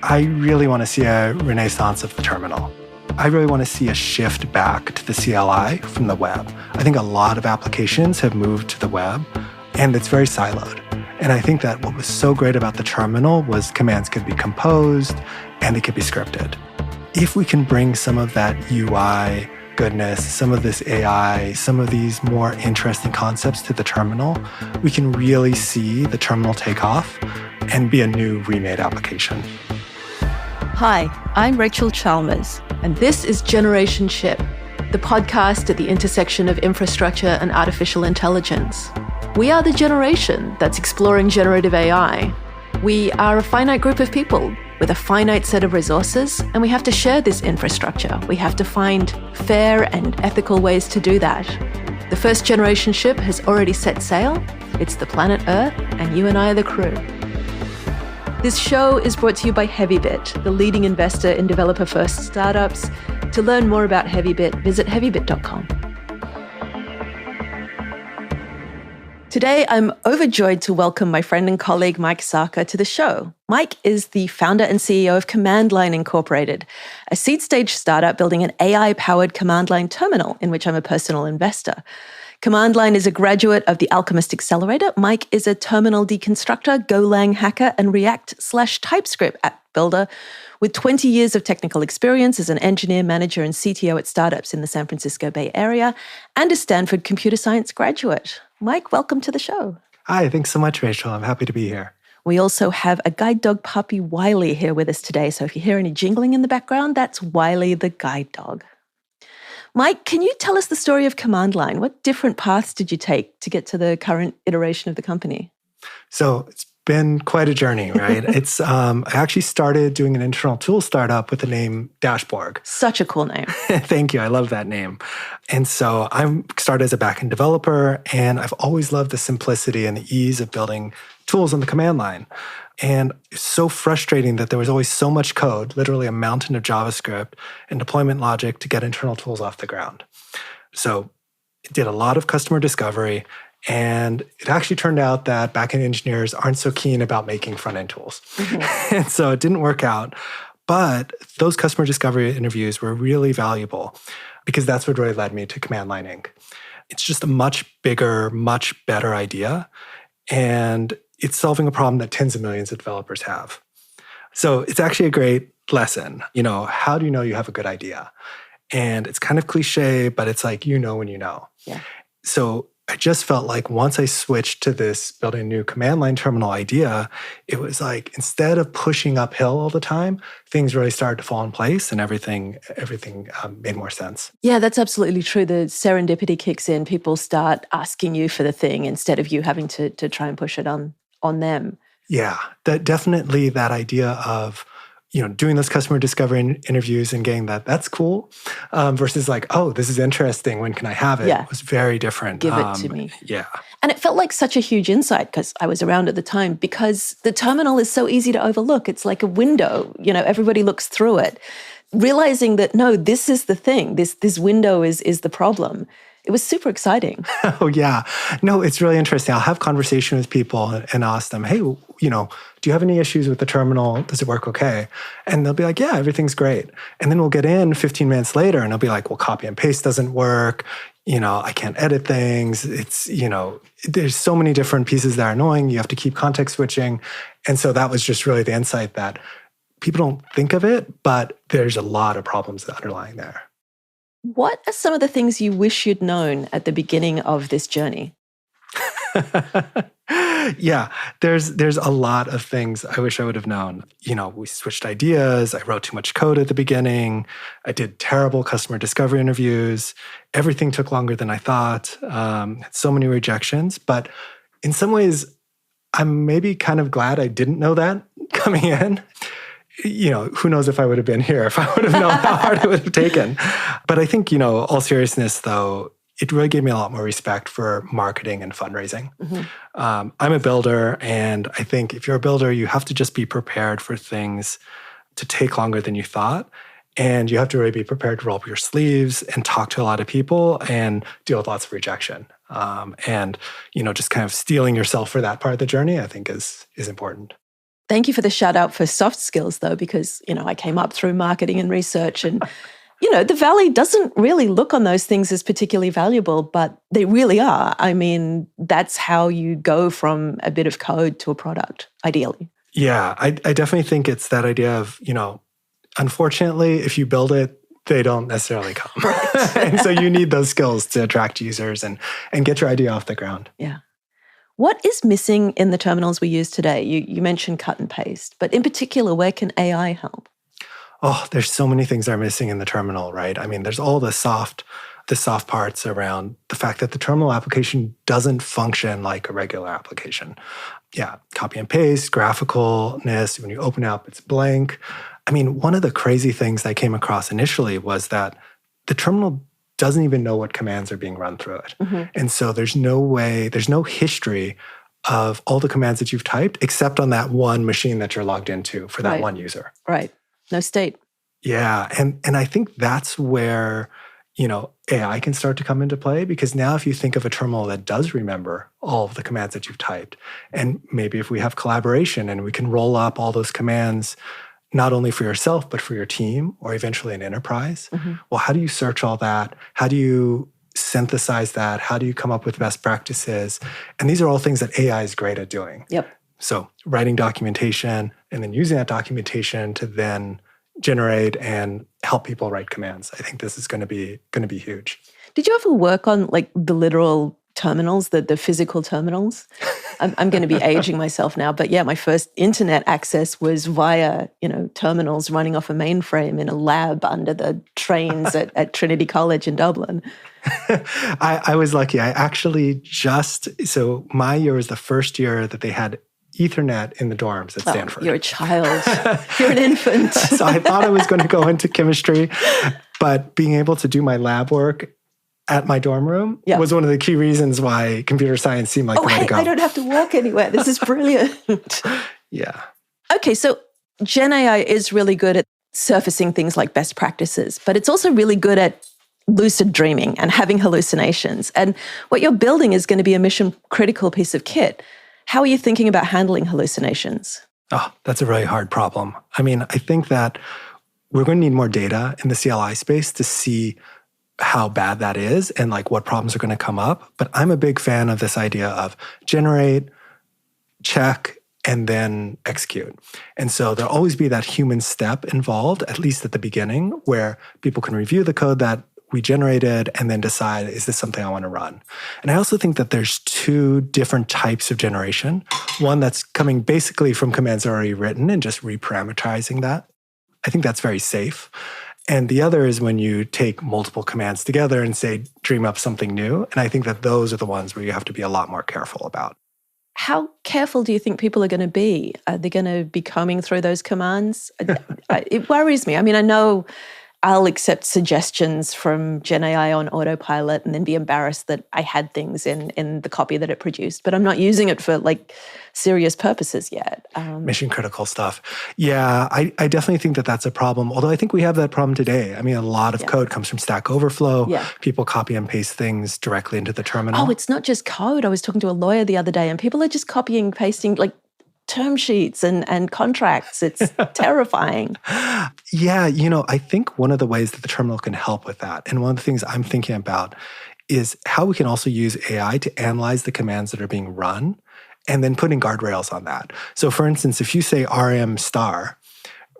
I really want to see a renaissance of the terminal. I really want to see a shift back to the CLI from the web. I think a lot of applications have moved to the web, and it's very siloed. And I think that what was so great about the terminal was commands could be composed and they could be scripted. If we can bring some of that UI goodness, some of this AI, some of these more interesting concepts to the terminal, we can really see the terminal take off and be a new remade application. Hi, I'm Rachel Chalmers, and this is Generationship, the podcast at the intersection of infrastructure and artificial intelligence. We are the generation that's exploring generative AI. We are a finite group of people with a finite set of resources, and we have to share this infrastructure. We have to find fair and ethical ways to do that. The first generation ship has already set sail. It's the planet Earth, and you and I are the crew. This show is brought to you by Heavybit, the leading investor in developer-first startups. To learn more about Heavybit, visit heavybit.com. Today, I'm overjoyed to welcome my friend and colleague, Mike Sawka, to the show. Mike is the founder and CEO of Command Line Incorporated, a seed-stage startup building an AI-powered command line terminal in which I'm a personal investor. Command Line is a graduate of the Alchemist Accelerator. Mike is a terminal deconstructor, Golang hacker, and React/TypeScript app builder with 20 years of technical experience as an engineer, manager, and CTO at startups in the San Francisco Bay Area, and a Stanford computer science graduate. Mike, welcome to the show. Hi, thanks so much, Rachel. I'm happy to be here. We also have a guide dog puppy, Wiley, here with us today. So if you hear any jingling in the background, that's Wiley the guide dog. Mike, can you tell us the story of Command Line? What different paths did you take to get to the current iteration of the company? So it's been quite a journey, right? I actually started doing an internal tool startup with the name Dashboard. Such a cool name. Thank you. I love that name. And so I started as a backend developer, and I've always loved the simplicity and the ease of building tools on the command line. And it's so frustrating that there was always so much code, literally a mountain of JavaScript and deployment logic to get internal tools off the ground. So it did a lot of customer discovery. And it actually turned out that backend engineers aren't so keen about making front-end tools. Mm-hmm. And so it didn't work out. But those customer discovery interviews were really valuable because that's what really led me to Command Line Inc. It's just a much bigger, much better idea. And it's solving a problem that tens of millions of developers have. So it's actually a great lesson. How do you know you have a good idea? And it's kind of cliche, but it's like, you know when you know. Yeah. So I just felt like once I switched to this building a new command line terminal idea, it was like instead of pushing uphill all the time, things really started to fall in place and everything made more sense. Yeah, that's absolutely true. The serendipity kicks in. People start asking you for the thing instead of you having to try and push it on them. Yeah, definitely that idea of doing those customer discovery interviews and getting that's cool versus like, oh, this is interesting. When can I have it? Yeah. It was very different. Give it to me. Yeah. And it felt like such a huge insight because I was around at the time because the terminal is so easy to overlook. It's like a window, everybody looks through it. Realizing that, no, this is the thing. This window is the problem. It was super exciting. Oh, yeah. No, it's really interesting. I'll have conversation with people and ask them, hey, do you have any issues with the terminal? Does it work okay? And they'll be like, yeah, everything's great. And then we'll get in 15 minutes later and they'll be like, well, copy and paste doesn't work. I can't edit things. It's, there's so many different pieces that are annoying. You have to keep context switching. And so that was just really the insight that people don't think of it, but there's a lot of problems underlying there. What are some of the things you wish you'd known at the beginning of this journey? Yeah, there's a lot of things I wish I would have known. We switched ideas. I wrote too much code at the beginning. I did terrible customer discovery interviews. Everything took longer than I thought. Had so many rejections. But in some ways, I'm maybe kind of glad I didn't know that coming in. Who knows if I would have been here, if I would have known how hard it would have taken. But I think, all seriousness, though, it really gave me a lot more respect for marketing and fundraising. Mm-hmm. I'm a builder, and I think if you're a builder, you have to just be prepared for things to take longer than you thought. And you have to really be prepared to roll up your sleeves and talk to a lot of people and deal with lots of rejection. And just kind of steeling yourself for that part of the journey, I think is important. Thank you for the shout out for soft skills, though, because, I came up through marketing and research and, the Valley doesn't really look on those things as particularly valuable, but they really are. I mean, that's how you go from a bit of code to a product, ideally. Yeah, I definitely think it's that idea of, unfortunately, if you build it, they don't necessarily come. Right. And so you need those skills to attract users and get your idea off the ground. Yeah. What is missing in the terminals we use today? You mentioned cut and paste, but in particular, where can AI help? Oh, there's so many things that are missing in the terminal, right? I mean, there's all the soft parts around the fact that the terminal application doesn't function like a regular application. Yeah, copy and paste, graphicalness, when you open it up, it's blank. I mean, one of the crazy things I came across initially was that the terminal doesn't even know what commands are being run through it. Mm-hmm. And so there's no history of all the commands that you've typed, except on that one machine that you're logged into for that one user. Right. No state. Yeah. And I think that's where, AI can start to come into play, because now if you think of a terminal that does remember all of the commands that you've typed, and maybe if we have collaboration and we can roll up all those commands, not only for yourself, but for your team or eventually an enterprise, well, how do you search all that? How do you synthesize that? How do you come up with best practices? And these are all things that AI is great at doing. Yep. So writing documentation and then using that documentation to then generate and help people write commands. I think this is going to be huge. Did you ever work on the literal terminals, the physical terminals? I'm going to be aging myself now, but yeah, my first internet access was via, terminals running off a mainframe in a lab under the trains at Trinity College in Dublin. I was lucky. I actually so my year was the first year that they had Ethernet in the dorms at Stanford. You're a child. You're an infant. So I thought I was going to go into chemistry, but being able to do my lab work at my dorm room was one of the key reasons why computer science seemed like the way to go. I don't have to walk anywhere. This is brilliant. Yeah. Okay, so Gen AI is really good at surfacing things like best practices, but it's also really good at lucid dreaming and having hallucinations. And what you're building is going to be a mission critical piece of kit. How are you thinking about handling hallucinations? Oh, that's a really hard problem. I mean, I think that we're going to need more data in the CLI space to see how bad that is and what problems are going to come up. But I'm a big fan of this idea of generate, check, and then execute. And so there'll always be that human step involved, at least at the beginning, where people can review the code that we generated and then decide, is this something I want to run? And I also think that there's two different types of generation. One that's coming basically from commands already written and just reparameterizing that. I think that's very safe. And the other is when you take multiple commands together and say, dream up something new. And I think that those are the ones where you have to be a lot more careful about. How careful do you think people are going to be? Are they going to be combing through those commands? It worries me. I mean, I know I'll accept suggestions from Gen AI on autopilot and then be embarrassed that I had things in the copy that it produced, but I'm not using it for serious purposes yet. Mission critical stuff. Yeah, I definitely think that that's a problem, although I think we have that problem today. I mean, a lot of code comes from Stack Overflow. Yeah. People copy and paste things directly into the terminal. Oh, it's not just code. I was talking to a lawyer the other day and people are just copying and pasting term sheets and contracts. It's terrifying. Yeah, I think one of the ways that the terminal can help with that, and one of the things I'm thinking about, is how we can also use AI to analyze the commands that are being run and then putting guardrails on that. So for instance, if you say rm star,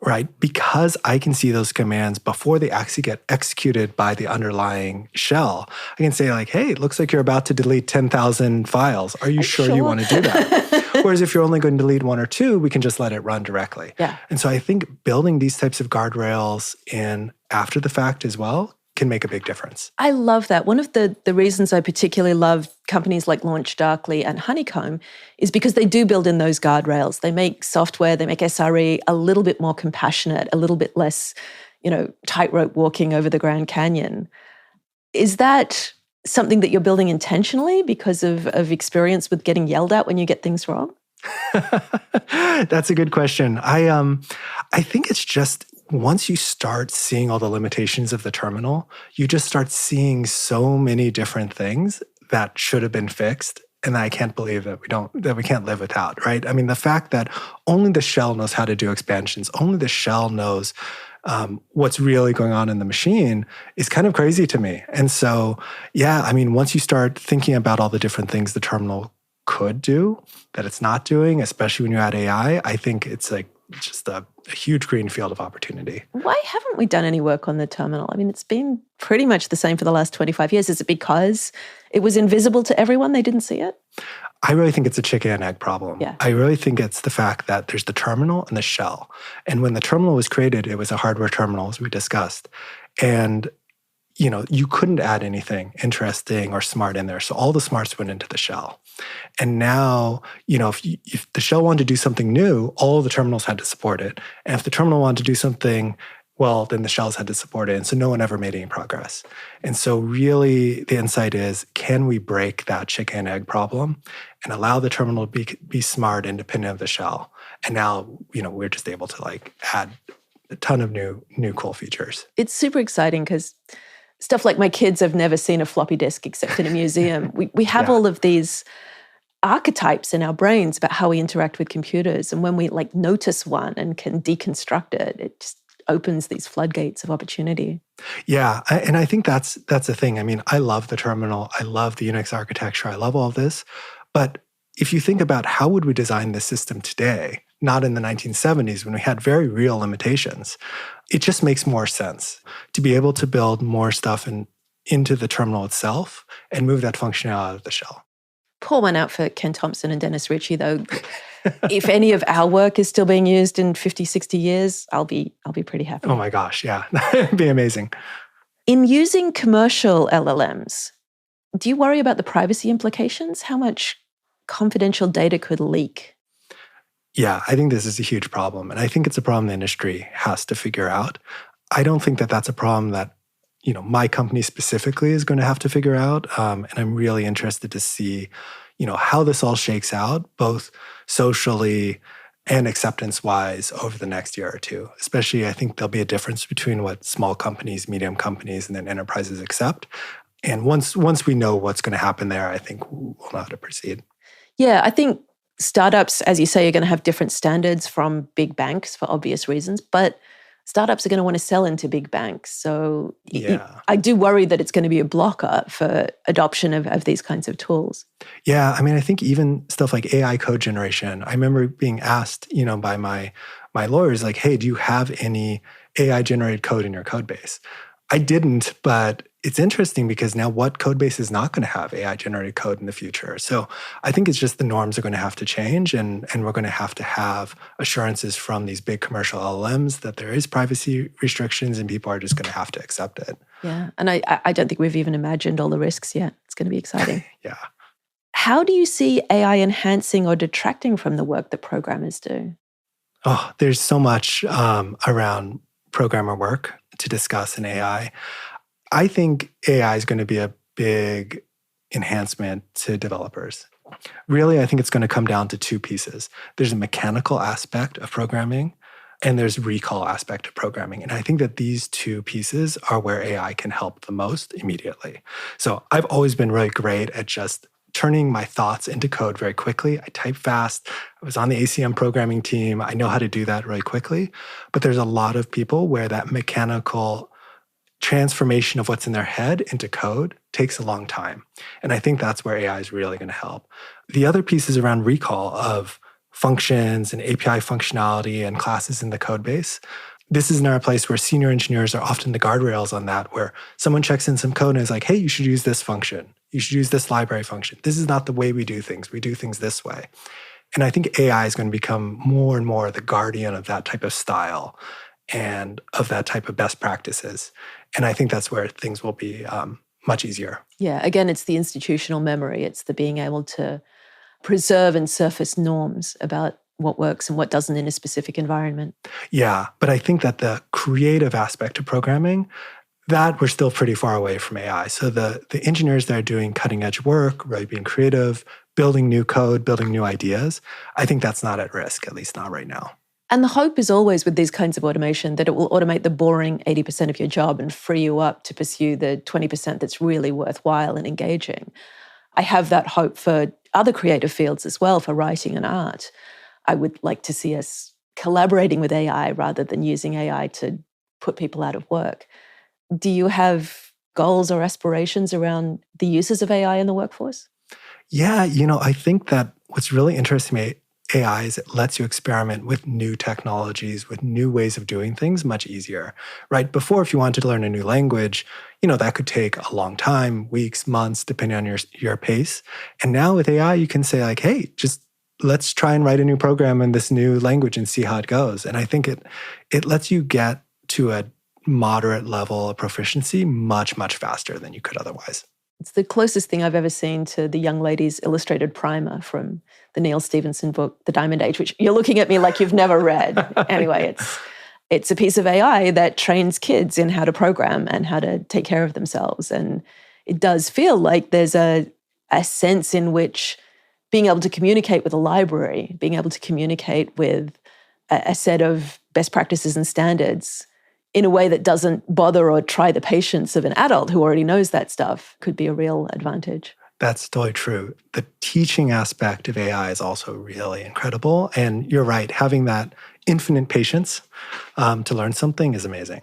right, because I can see those commands before they actually get executed by the underlying shell, I can say hey, it looks like you're about to delete 10,000 files. Are you sure you want to do that? Whereas if you're only going to delete one or two, we can just let it run directly. Yeah. And so I think building these types of guardrails in after the fact as well can make a big difference. I love that. One of the reasons I particularly love companies like LaunchDarkly and Honeycomb is because they do build in those guardrails. They make software, they make SRE a little bit more compassionate, a little bit less, tightrope walking over the Grand Canyon. Is that something that you're building intentionally because of experience with getting yelled at when you get things wrong? That's a good question. I think it's just once you start seeing all the limitations of the terminal, you just start seeing so many different things that should have been fixed and I can't believe that we can't live without, right? I mean, the fact that only the shell knows how to do expansions, only the shell knows what's really going on in the machine is kind of crazy to me. And so, yeah, I mean, once you start thinking about all the different things the terminal could do that it's not doing, especially when you add AI, I think it's like just a huge green field of opportunity. Why haven't we done any work on the terminal? I mean, it's been pretty much the same for the last 25 years. Is it because it was invisible to everyone? They didn't see it? I really think it's a chicken and egg problem. Yeah. I really think it's the fact that there's the terminal and the shell. And when the terminal was created, it was a hardware terminal, as we discussed. And you couldn't add anything interesting or smart in there. So all the smarts went into the shell. And now, if the shell wanted to do something new, all the terminals had to support it. And if the terminal wanted to do something, well, then the shells had to support it. And so no one ever made any progress. And so really the insight is, can we break that chicken and egg problem and allow the terminal to be smart, independent of the shell? And now, we're just able to add a ton of new cool features. It's super exciting because stuff like my kids have never seen a floppy disk except in a museum. We have all of these archetypes in our brains about how we interact with computers. And when we notice one and can deconstruct it, it just opens these floodgates of opportunity. Yeah, and I think that's the thing. I mean, I love the terminal. I love the Unix architecture. I love all this. But if you think about how would we design this system today, not in the 1970s when we had very real limitations, it just makes more sense to be able to build more stuff into the terminal itself and move that functionality out of the shell. Pour one out for Ken Thompson and Dennis Ritchie, though. If any of our work is still being used in 50, 60 years, I'll be pretty happy. Oh my gosh, yeah. It'd be amazing. In using commercial LLMs, do you worry about the privacy implications? How much confidential data could leak? Yeah, I think this is a huge problem. And I think it's a problem the industry has to figure out. I don't think that that's a problem that my company specifically is going to have to figure out. And I'm really interested to see, how this all shakes out, both socially and acceptance-wise over the next year or two. Especially, I think there'll be a difference between what small companies, medium companies, and then enterprises accept. And once we know what's going to happen there, I think we'll know how to proceed. Yeah, I think startups, as you say, are going to have different standards from big banks for obvious reasons, but startups are going to want to sell into big banks. So I do worry that it's going to be a blocker for adoption of these kinds of tools. Yeah, I mean, I think even stuff like AI code generation, I remember being asked, by my lawyers, hey, do you have any AI generated code in your code base? I didn't, but it's interesting because now what code base is not going to have AI generated code in the future? So I think it's just the norms are going to have to change and we're going to have assurances from these big commercial LLMs that there is privacy restrictions and people are just going to have to accept it. Yeah, and I don't think we've even imagined all the risks yet. It's going to be exciting. Yeah. How do you see AI enhancing or detracting from the work that programmers do? Oh, there's so much around programmer work to discuss in AI. I think AI is going to be a big enhancement to developers. Really, I think it's going to come down to two pieces. There's a mechanical aspect of programming, and there's recall aspect of programming. And I think that these two pieces are where AI can help the most immediately. So I've always been really great at just turning my thoughts into code very quickly. I type fast. I was on the ACM programming team. I know how to do that really quickly. But there's a lot of people where that mechanical transformation of what's in their head into code takes a long time. And I think that's where AI is really going to help. The other piece is around recall of functions and API functionality and classes in the code base. This is another place where senior engineers are often the guardrails on that, where someone checks in some code and is like, hey, you should use this function. You should use this library function. This is not the way we do things. We do things this way. And I think AI is going to become more and more the guardian of that type of style and of that type of best practices. And I think that's where things will be much easier. Yeah, again, it's the institutional memory. It's the being able to preserve and surface norms about what works and what doesn't in a specific environment. Yeah, but I think that the creative aspect of programming, that we're still pretty far away from AI. So the engineers that are doing cutting edge work, really being creative, building new code, building new ideas, I think that's not at risk, at least not right now. And the hope is always with these kinds of automation that it will automate the boring 80% of your job and free you up to pursue the 20% that's really worthwhile and engaging. I have that hope for other creative fields as well, for writing and art. I would like to see us collaborating with AI rather than using AI to put people out of work. Do you have goals or aspirations around the uses of AI in the workforce? Yeah, I think that what's really interesting to me, AI, is it lets you experiment with new technologies, with new ways of doing things much easier, right? Before, if you wanted to learn a new language, that could take a long time, weeks, months, depending on your pace. And now with AI, you can say like, hey, just let's try and write a new program in this new language and see how it goes. And I think it lets you get to a moderate level of proficiency much, much faster than you could otherwise. It's the closest thing I've ever seen to the young lady's illustrated primer from the Neil Stephenson book, The Diamond Age, which you're looking at me like you've never read. Anyway, it's a piece of AI that trains kids in how to program and how to take care of themselves. And it does feel like there's a sense in which being able to communicate with a library, being able to communicate with a set of best practices and standards in a way that doesn't bother or try the patience of an adult who already knows that stuff could be a real advantage. That's totally true. The teaching aspect of AI is also really incredible. And you're right, having that infinite patience to learn something is amazing.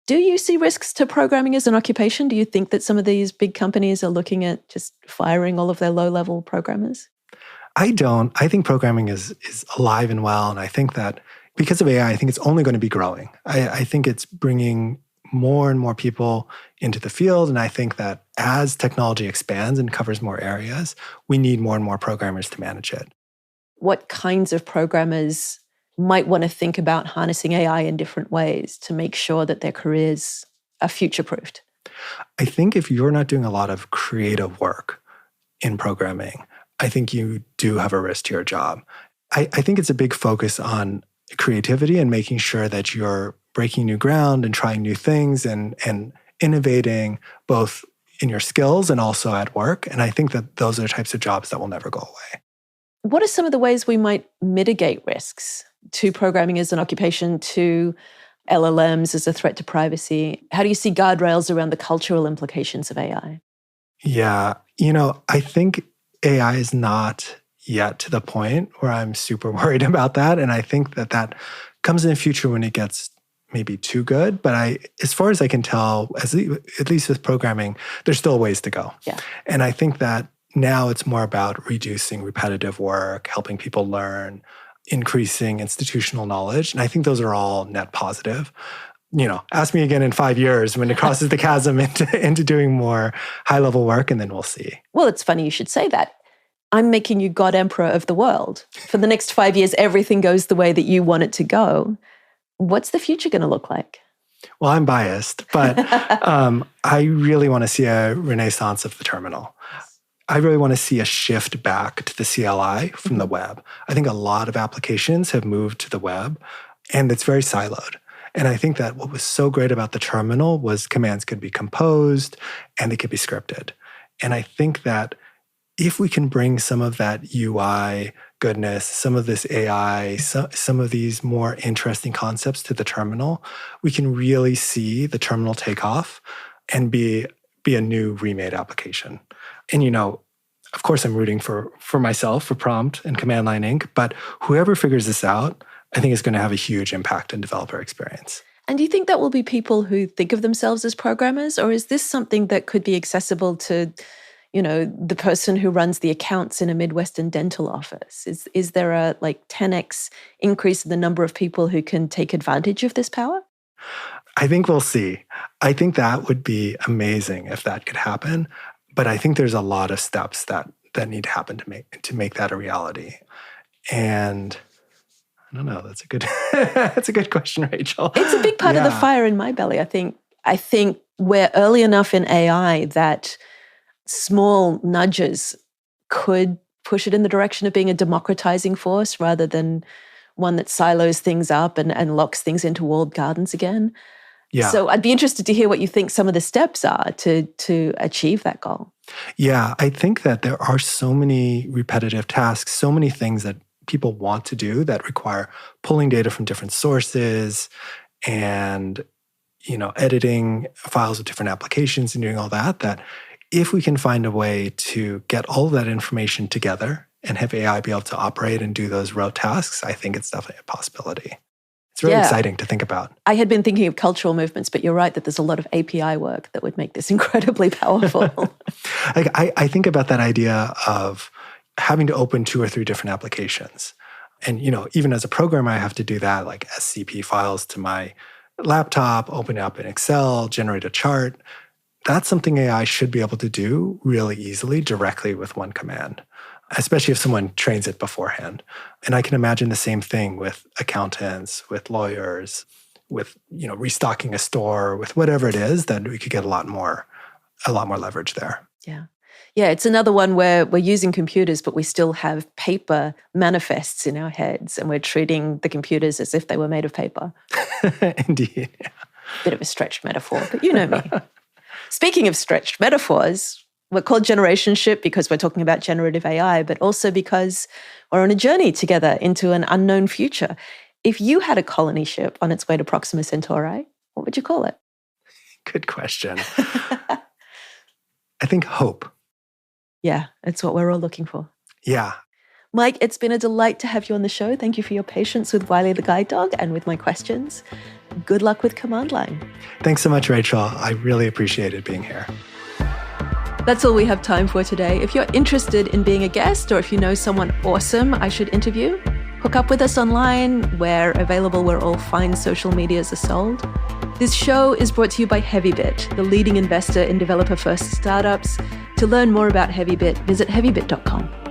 Do you see risks to programming as an occupation? Do you think that some of these big companies are looking at just firing all of their low-level programmers? I don't. I think programming is alive and well. And I think that because of AI, I think it's only going to be growing. I think it's bringing more and more people into the field. And I think that as technology expands and covers more areas, we need more and more programmers to manage it. What kinds of programmers might want to think about harnessing AI in different ways to make sure that their careers are future-proofed? I think if you're not doing a lot of creative work in programming, I think you do have a risk to your job. I think it's a big focus on creativity and making sure that you're breaking new ground and trying new things and innovating both in your skills and also at work. And I think that those are the types of jobs that will never go away. What are some of the ways we might mitigate risks to programming as an occupation, to LLMs as a threat to privacy? How do you see guardrails around the cultural implications of AI? Yeah, I think AI is not yet to the point where I'm super worried about that. And I think that comes in the future when it gets maybe too good. But as far as I can tell, at least with programming, there's still ways to go. Yeah. And I think that now it's more about reducing repetitive work, helping people learn, increasing institutional knowledge. And I think those are all net positive. Ask me again in 5 years when it crosses the chasm into doing more high-level work, and then we'll see. Well, it's funny you should say that. I'm making you God Emperor of the world. For the next 5 years, everything goes the way that you want it to go. What's the future going to look like? Well, I'm biased, but I really want to see a renaissance of the terminal. I really want to see a shift back to the CLI from the web. I think a lot of applications have moved to the web, and it's very siloed. And I think that what was so great about the terminal was commands could be composed and they could be scripted. And I think that if we can bring some of that UI goodness, some of this AI, some of these more interesting concepts to the terminal, we can really see the terminal take off and be a new remade application. And of course, I'm rooting for myself, for Prompt and Command Line Inc., but whoever figures this out, I think is going to have a huge impact on developer experience. And do you think that will be people who think of themselves as programmers, or is this something that could be accessible to, the person who runs the accounts in a Midwestern dental office? Is there a 10x increase in the number of people who can take advantage of this power? I think we'll see. I think that would be amazing if that could happen. But I think there's a lot of steps that need to happen to make that a reality. And I don't know. That's a good question, Rachel. It's a big part of the fire in my belly. I think we're early enough in AI that small nudges could push it in the direction of being a democratizing force rather than one that silos things up and locks things into walled gardens again. Yeah. So I'd be interested to hear what you think some of the steps are to achieve that goal. Yeah, I think that there are so many repetitive tasks, so many things that people want to do that require pulling data from different sources and, editing files with different applications and doing all that if we can find a way to get all of that information together and have AI be able to operate and do those rote tasks, I think it's definitely a possibility. It's really exciting to think about. I had been thinking of cultural movements, but you're right that there's a lot of API work that would make this incredibly powerful. I think about that idea of having to open 2 or 3 different applications. And, even as a programmer, I have to do that, like SCP files to my laptop, open it up in Excel, generate a chart. That's something AI should be able to do really easily, directly with one command, especially if someone trains it beforehand. And I can imagine the same thing with accountants, with lawyers, with restocking a store, with whatever it is, that we could get a lot more leverage there. Yeah, it's another one where we're using computers, but we still have paper manifests in our heads, and we're treating the computers as if they were made of paper. Indeed. Yeah. Bit of a stretched metaphor, but you know me. Speaking of stretched metaphors, we're called Generationship because we're talking about generative AI, but also because we're on a journey together into an unknown future. If you had a colony ship on its way to Proxima Centauri, what would you call it? Good question. I think hope. Yeah, it's what we're all looking for. Yeah. Mike, it's been a delight to have you on the show. Thank you for your patience with Wiley the Guide Dog and with my questions. Good luck with Command Line. Thanks so much, Rachel. I really appreciated being here. That's all we have time for today. If you're interested in being a guest or if you know someone awesome I should interview, hook up with us online. We're available where all fine social medias are sold. This show is brought to you by Heavybit, the leading investor in developer-first startups. To learn more about Heavybit, visit heavybit.com.